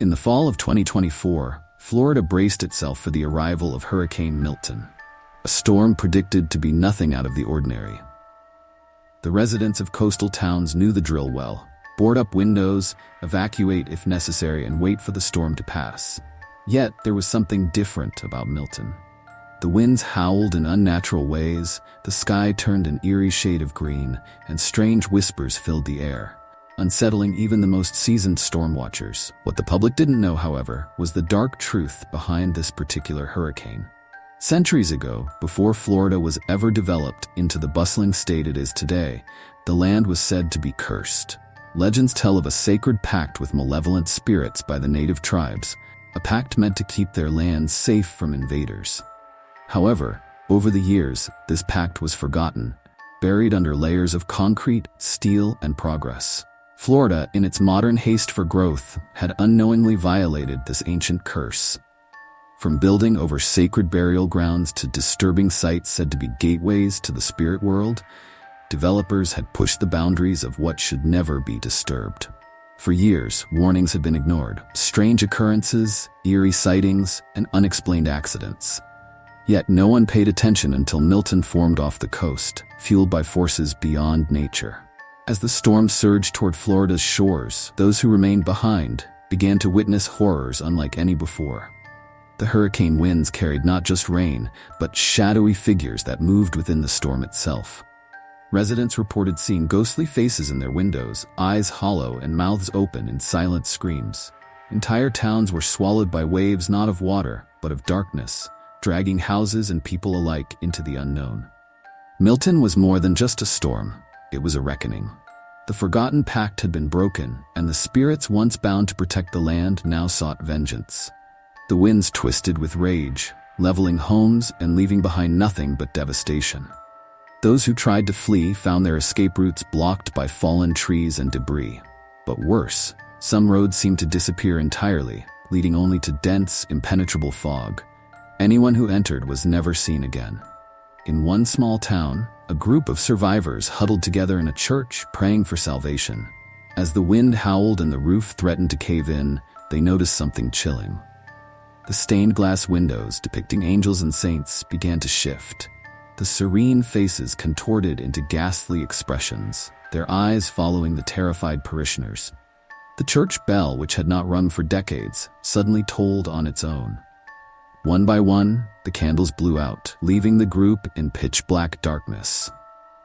In the fall of 2024, Florida braced itself for the arrival of Hurricane Milton, a storm predicted to be nothing out of the ordinary. The residents of coastal towns knew the drill well: board up windows, evacuate if necessary, and wait for the storm to pass. Yet, there was something different about Milton. The winds howled in unnatural ways, the sky turned an eerie shade of green, and strange whispers filled the air, unsettling even the most seasoned storm watchers. What the public didn't know, however, was the dark truth behind this particular hurricane. Centuries ago, before Florida was ever developed into the bustling state it is today, the land was said to be cursed. Legends tell of a sacred pact with malevolent spirits by the native tribes, a pact meant to keep their lands safe from invaders. However, over the years, this pact was forgotten, buried under layers of concrete, steel, and progress. Florida, in its modern haste for growth, had unknowingly violated this ancient curse. From building over sacred burial grounds to disturbing sites said to be gateways to the spirit world, developers had pushed the boundaries of what should never be disturbed. For years, warnings had been ignored: strange occurrences, eerie sightings, and unexplained accidents. Yet no one paid attention until Milton formed off the coast, fueled by forces beyond nature. As the storm surged toward Florida's shores, those who remained behind began to witness horrors unlike any before. The hurricane winds carried not just rain, but shadowy figures that moved within the storm itself. Residents reported seeing ghostly faces in their windows, eyes hollow and mouths open in silent screams. Entire towns were swallowed by waves not of water, but of darkness, dragging houses and people alike into the unknown. Milton was more than just a storm, it was a reckoning. The forgotten pact had been broken, and the spirits once bound to protect the land now sought vengeance. The winds twisted with rage, leveling homes and leaving behind nothing but devastation. Those who tried to flee found their escape routes blocked by fallen trees and debris. But worse, some roads seemed to disappear entirely, leading only to dense, impenetrable fog. Anyone who entered was never seen again. In one small town, a group of survivors huddled together in a church, praying for salvation. As the wind howled and the roof threatened to cave in, they noticed something chilling. The stained glass windows depicting angels and saints began to shift. The serene faces contorted into ghastly expressions, their eyes following the terrified parishioners. The church bell, which had not rung for decades, suddenly tolled on its own. One by one, the candles blew out, leaving the group in pitch-black darkness.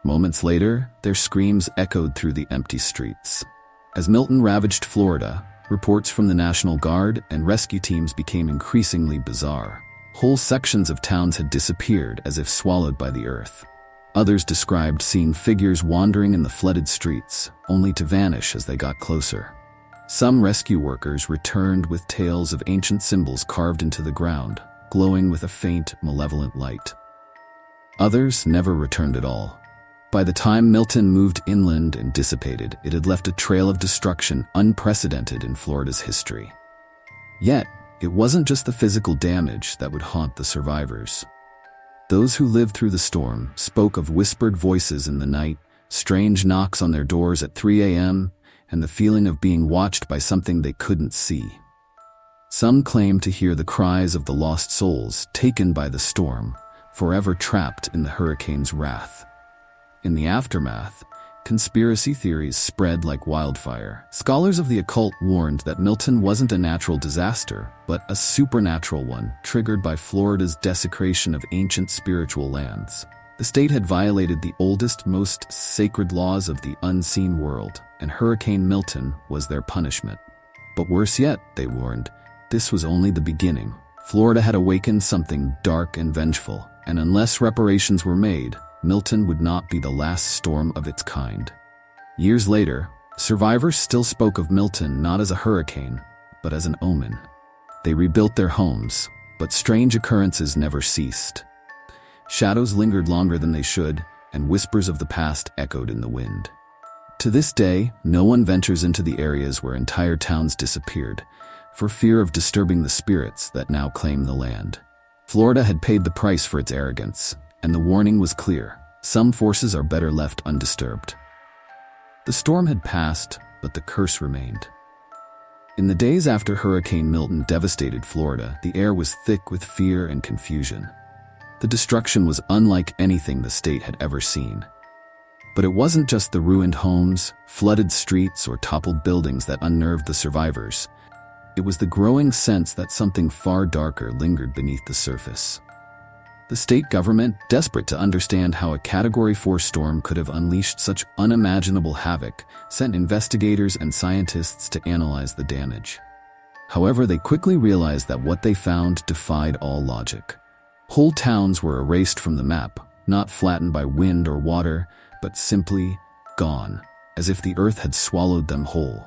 Moments later, their screams echoed through the empty streets. As Milton ravaged Florida, reports from the National Guard and rescue teams became increasingly bizarre. Whole sections of towns had disappeared as if swallowed by the earth. Others described seeing figures wandering in the flooded streets, only to vanish as they got closer. Some rescue workers returned with tales of ancient symbols carved into the ground, glowing with a faint, malevolent light. Others never returned at all. By the time Milton moved inland and dissipated, it had left a trail of destruction unprecedented in Florida's history. Yet, it wasn't just the physical damage that would haunt the survivors. Those who lived through the storm spoke of whispered voices in the night, strange knocks on their doors at 3 a.m., and the feeling of being watched by something they couldn't see. Some claimed to hear the cries of the lost souls taken by the storm, forever trapped in the hurricane's wrath. In the aftermath, conspiracy theories spread like wildfire. Scholars of the occult warned that Milton wasn't a natural disaster, but a supernatural one triggered by Florida's desecration of ancient spiritual lands. The state had violated the oldest, most sacred laws of the unseen world, and Hurricane Milton was their punishment. But worse yet, they warned, this was only the beginning. Florida had awakened something dark and vengeful, and unless reparations were made, Milton would not be the last storm of its kind. Years later, survivors still spoke of Milton not as a hurricane, but as an omen. They rebuilt their homes, but strange occurrences never ceased. Shadows lingered longer than they should, and whispers of the past echoed in the wind. To this day, no one ventures into the areas where entire towns disappeared, for fear of disturbing the spirits that now claim the land. Florida had paid the price for its arrogance, and the warning was clear: some forces are better left undisturbed. The storm had passed, but the curse remained. In the days after Hurricane Milton devastated Florida, the air was thick with fear and confusion. The destruction was unlike anything the state had ever seen. But it wasn't just the ruined homes, flooded streets, or toppled buildings that unnerved the survivors. It was the growing sense that something far darker lingered beneath the surface. The state government, desperate to understand how a Category 4 storm could have unleashed such unimaginable havoc, sent investigators and scientists to analyze the damage. However, they quickly realized that what they found defied all logic. Whole towns were erased from the map, not flattened by wind or water, but simply gone, as if the earth had swallowed them whole.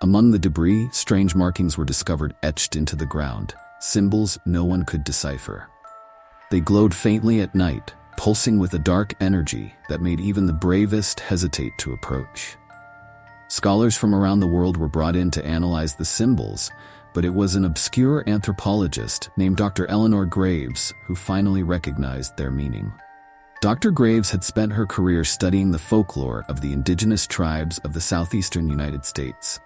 Among the debris, strange markings were discovered etched into the ground, symbols no one could decipher. They glowed faintly at night, pulsing with a dark energy that made even the bravest hesitate to approach. Scholars from around the world were brought in to analyze the symbols, but it was an obscure anthropologist named Dr. Eleanor Graves who finally recognized their meaning. Dr. Graves had spent her career studying the folklore of the indigenous tribes of the southeastern United States.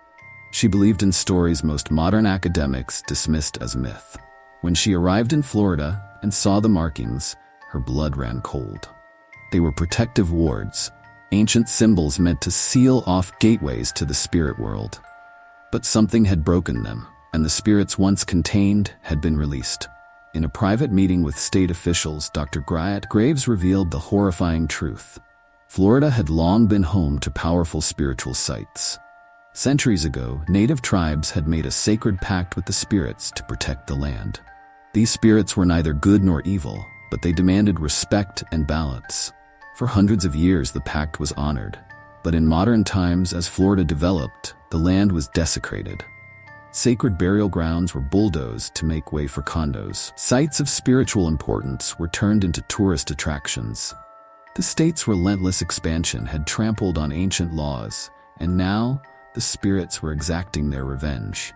She believed in stories most modern academics dismissed as myth. When she arrived in Florida and saw the markings, her blood ran cold. They were protective wards, ancient symbols meant to seal off gateways to the spirit world. But something had broken them, and the spirits once contained had been released. In a private meeting with state officials, Dr. Graves revealed the horrifying truth. Florida had long been home to powerful spiritual sites. Centuries ago, native tribes had made a sacred pact with the spirits to protect the land. These spirits were neither good nor evil, but they demanded respect and balance. For hundreds of years, the pact was honored. But in modern times, as Florida developed, the land was desecrated. Sacred burial grounds were bulldozed to make way for condos. Sites of spiritual importance were turned into tourist attractions. The state's relentless expansion had trampled on ancient laws, and now the spirits were exacting their revenge.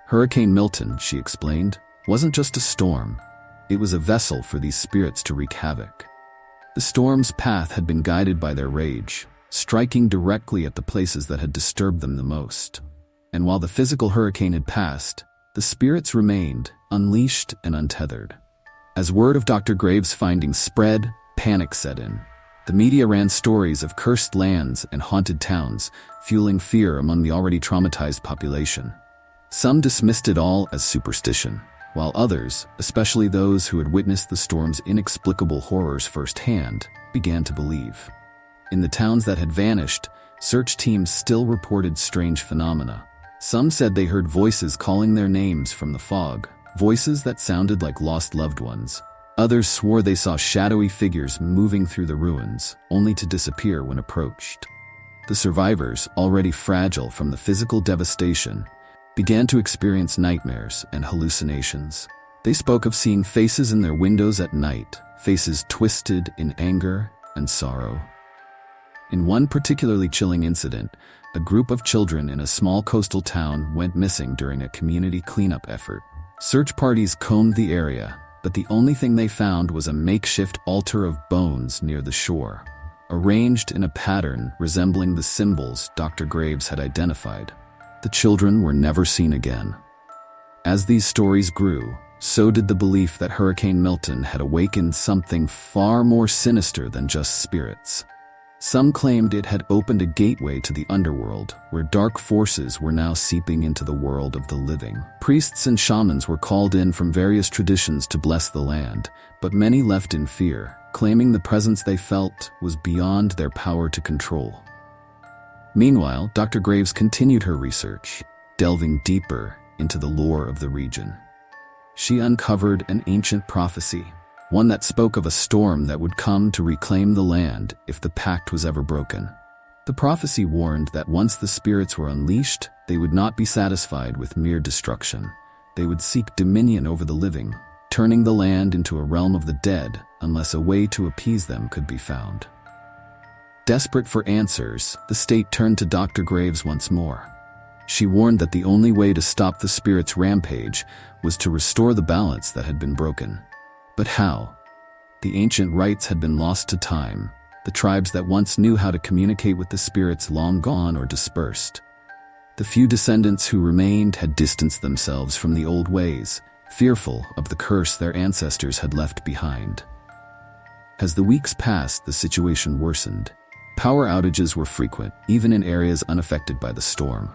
Hurricane Milton, she explained, wasn't just a storm. It was a vessel for these spirits to wreak havoc. The storm's path had been guided by their rage, striking directly at the places that had disturbed them the most. And while the physical hurricane had passed, the spirits remained, unleashed and untethered. As word of Dr. Graves' findings spread, panic set in. The media ran stories of cursed lands and haunted towns, fueling fear among the already traumatized population. Some dismissed it all as superstition, while others, especially those who had witnessed the storm's inexplicable horrors firsthand, began to believe. In the towns that had vanished, search teams still reported strange phenomena. Some said they heard voices calling their names from the fog, voices that sounded like lost loved ones. Others swore they saw shadowy figures moving through the ruins, only to disappear when approached. The survivors, already fragile from the physical devastation, began to experience nightmares and hallucinations. They spoke of seeing faces in their windows at night, faces twisted in anger and sorrow. In one particularly chilling incident, a group of children in a small coastal town went missing during a community cleanup effort. Search parties combed the area, but the only thing they found was a makeshift altar of bones near the shore, arranged in a pattern resembling the symbols Dr. Graves had identified. The children were never seen again. As these stories grew, so did the belief that Hurricane Milton had awakened something far more sinister than just spirits. Some claimed it had opened a gateway to the underworld, where dark forces were now seeping into the world of the living. Priests and shamans were called in from various traditions to bless the land, but many left in fear, claiming the presence they felt was beyond their power to control. Meanwhile, Dr. Graves continued her research, delving deeper into the lore of the region. She uncovered an ancient prophecy, one that spoke of a storm that would come to reclaim the land if the pact was ever broken. The prophecy warned that once the spirits were unleashed, they would not be satisfied with mere destruction. They would seek dominion over the living, turning the land into a realm of the dead unless a way to appease them could be found. Desperate for answers, the state turned to Dr. Graves once more. She warned that the only way to stop the spirits' rampage was to restore the balance that had been broken. But how? The ancient rites had been lost to time, the tribes that once knew how to communicate with the spirits long gone or dispersed. The few descendants who remained had distanced themselves from the old ways, fearful of the curse their ancestors had left behind. As the weeks passed, the situation worsened. Power outages were frequent, even in areas unaffected by the storm.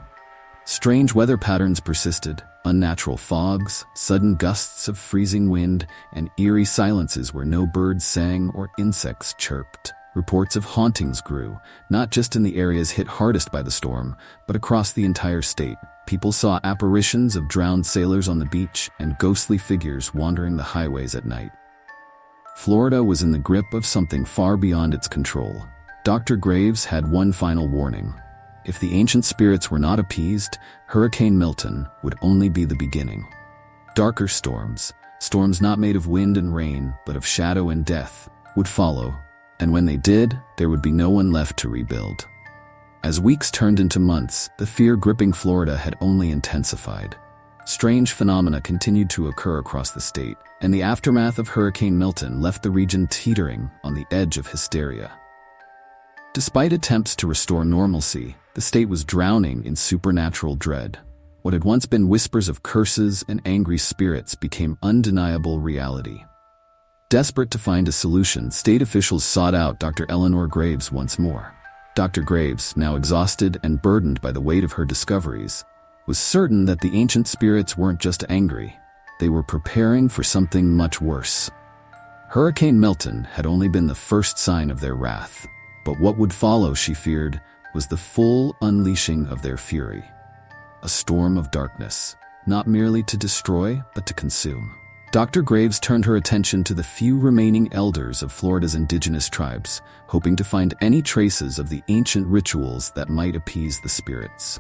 Strange weather patterns persisted, unnatural fogs, sudden gusts of freezing wind, and eerie silences where no birds sang or insects chirped. Reports of hauntings grew, not just in the areas hit hardest by the storm, but across the entire state. People saw apparitions of drowned sailors on the beach and ghostly figures wandering the highways at night. Florida was in the grip of something far beyond its control. Dr. Graves had one final warning. If the ancient spirits were not appeased, Hurricane Milton would only be the beginning. Darker storms not made of wind and rain, but of shadow and death, would follow, and when they did, there would be no one left to rebuild. As weeks turned into months, the fear gripping Florida had only intensified. Strange phenomena continued to occur across the state, and the aftermath of Hurricane Milton left the region teetering on the edge of hysteria. Despite attempts to restore normalcy, the state was drowning in supernatural dread. What had once been whispers of curses and angry spirits became undeniable reality. Desperate to find a solution, state officials sought out Dr. Eleanor Graves once more. Dr. Graves, now exhausted and burdened by the weight of her discoveries, was certain that the ancient spirits weren't just angry. They were preparing for something much worse. Hurricane Milton had only been the first sign of their wrath. But what would follow, she feared, was the full unleashing of their fury. A storm of darkness, not merely to destroy, but to consume. Dr. Graves turned her attention to the few remaining elders of Florida's indigenous tribes, hoping to find any traces of the ancient rituals that might appease the spirits.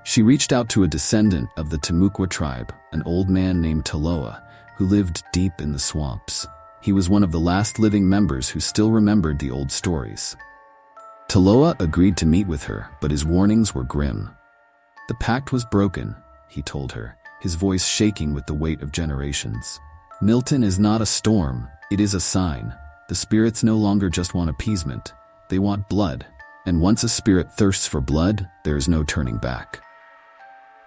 She reached out to a descendant of the Timucua tribe, an old man named Taloa, who lived deep in the swamps. He was one of the last living members who still remembered the old stories. Taloa agreed to meet with her, but his warnings were grim. The pact was broken, he told her, his voice shaking with the weight of generations. Milton is not a storm, it is a sign. The spirits no longer just want appeasement, they want blood. And once a spirit thirsts for blood, there is no turning back.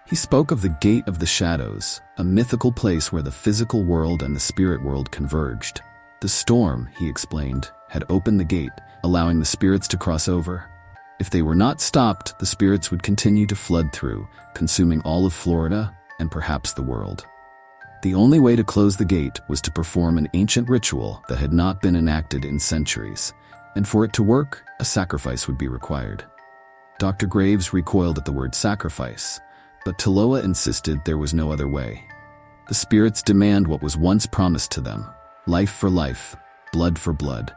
He spoke of the Gate of the Shadows, a mythical place where the physical world and the spirit world converged. The storm, he explained, had opened the gate, allowing the spirits to cross over. If they were not stopped, the spirits would continue to flood through, consuming all of Florida and perhaps the world. The only way to close the gate was to perform an ancient ritual that had not been enacted in centuries, and for it to work, a sacrifice would be required. Dr. Graves recoiled at the word sacrifice, but Taloa insisted there was no other way. The spirits demand what was once promised to them: life for life, blood for blood.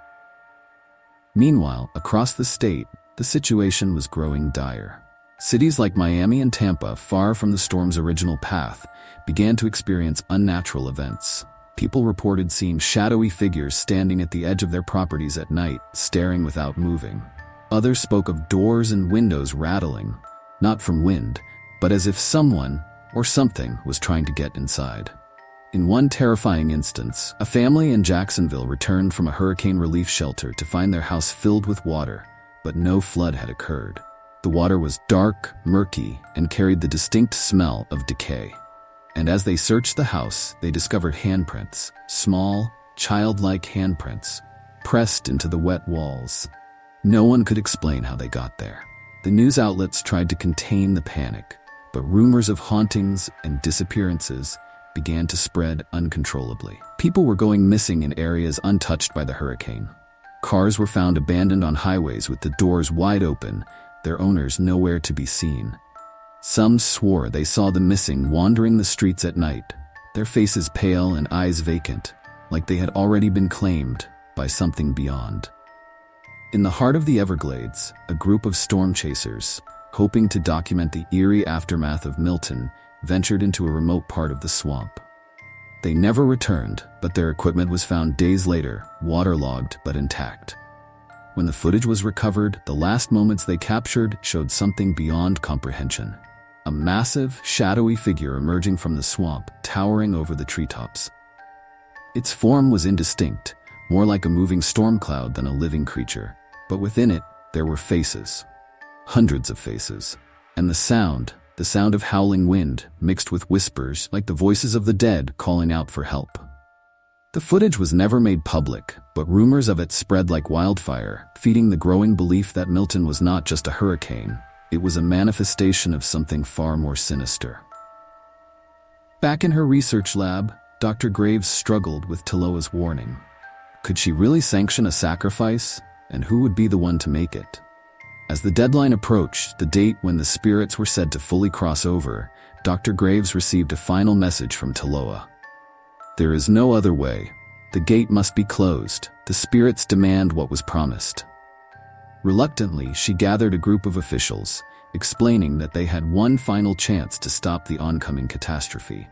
Meanwhile, across the state, the situation was growing dire. Cities like Miami and Tampa, far from the storm's original path, began to experience unnatural events. People reported seeing shadowy figures standing at the edge of their properties at night, staring without moving. Others spoke of doors and windows rattling, not from wind, but as if someone or something was trying to get inside. In one terrifying instance, a family in Jacksonville returned from a hurricane relief shelter to find their house filled with water, but no flood had occurred. The water was dark, murky, and carried the distinct smell of decay. And as they searched the house, they discovered handprints, small, childlike handprints, pressed into the wet walls. No one could explain how they got there. The news outlets tried to contain the panic, but rumors of hauntings and disappearances began to spread uncontrollably. People were going missing in areas untouched by the hurricane. Cars were found abandoned on highways with the doors wide open, their owners nowhere to be seen. Some swore they saw the missing wandering the streets at night, their faces pale and eyes vacant, like they had already been claimed by something beyond. In the heart of the Everglades, a group of storm chasers, hoping to document the eerie aftermath of Milton, ventured into a remote part of the swamp. They never returned, but their equipment was found days later, waterlogged but intact. When the footage was recovered, the last moments they captured showed something beyond comprehension. A massive, shadowy figure emerging from the swamp, towering over the treetops. Its form was indistinct, more like a moving storm cloud than a living creature, but within it, there were faces. Hundreds of faces. And the sound of howling wind, mixed with whispers like the voices of the dead calling out for help. The footage was never made public, but rumors of it spread like wildfire, feeding the growing belief that Milton was not just a hurricane, it was a manifestation of something far more sinister. Back in her research lab, Dr. Graves struggled with Taloa's warning. Could she really sanction a sacrifice, and who would be the one to make it? As the deadline approached, the date when the spirits were said to fully cross over, Dr. Graves received a final message from Taloa. There is no other way. The gate must be closed. The spirits demand what was promised. Reluctantly, she gathered a group of officials, explaining that they had one final chance to stop the oncoming catastrophe.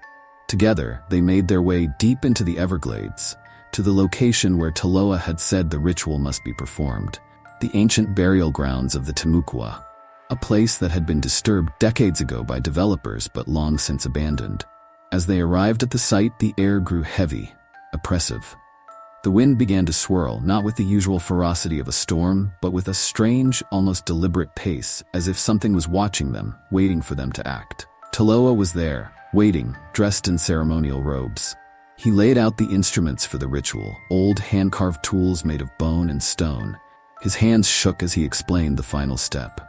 Together, they made their way deep into the Everglades, to the location where Taloa had said the ritual must be performed, the ancient burial grounds of the Timucua, a place that had been disturbed decades ago by developers but long since abandoned. As they arrived at the site, the air grew heavy, oppressive. The wind began to swirl, not with the usual ferocity of a storm, but with a strange, almost deliberate pace, as if something was watching them, waiting for them to act. Taloa was there, waiting, dressed in ceremonial robes. He laid out the instruments for the ritual, old hand-carved tools made of bone and stone. His hands shook as he explained the final step.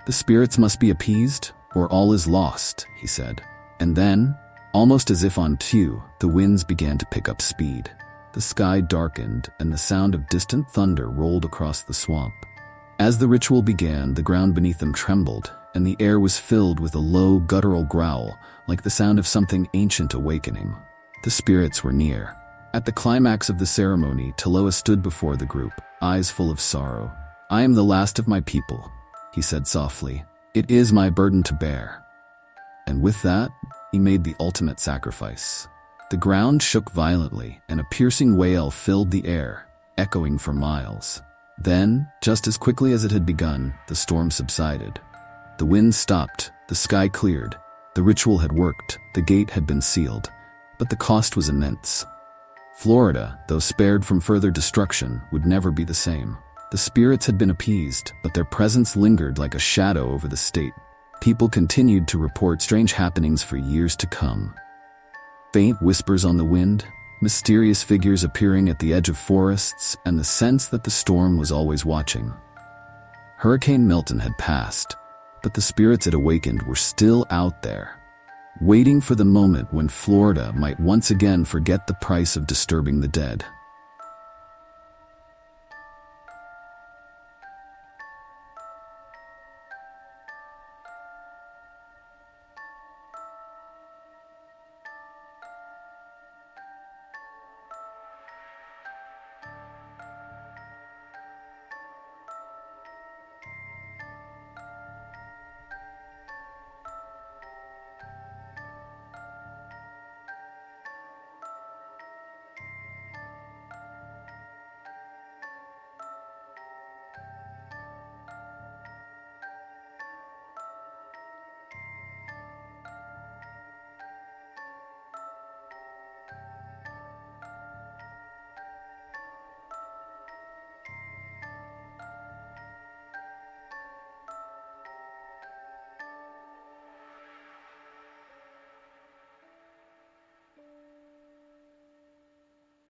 The spirits must be appeased, or all is lost, he said. And then, almost as if on cue, the winds began to pick up speed. The sky darkened, and the sound of distant thunder rolled across the swamp. As the ritual began, the ground beneath them trembled, and the air was filled with a low, guttural growl, like the sound of something ancient awakening. The spirits were near. At the climax of the ceremony, Taloa stood before the group, eyes full of sorrow. "I am the last of my people," he said softly. "It is my burden to bear." And with that, he made the ultimate sacrifice. The ground shook violently, and a piercing wail filled the air, echoing for miles. Then, just as quickly as it had begun, the storm subsided. The wind stopped, the sky cleared. The ritual had worked, the gate had been sealed. But the cost was immense. Florida, though spared from further destruction, would never be the same. The spirits had been appeased, but their presence lingered like a shadow over the state. People continued to report strange happenings for years to come. Faint whispers on the wind, mysterious figures appearing at the edge of forests, and the sense that the storm was always watching. Hurricane Milton had passed, but the spirits it awakened were still out there, waiting for the moment when Florida might once again forget the price of disturbing the dead.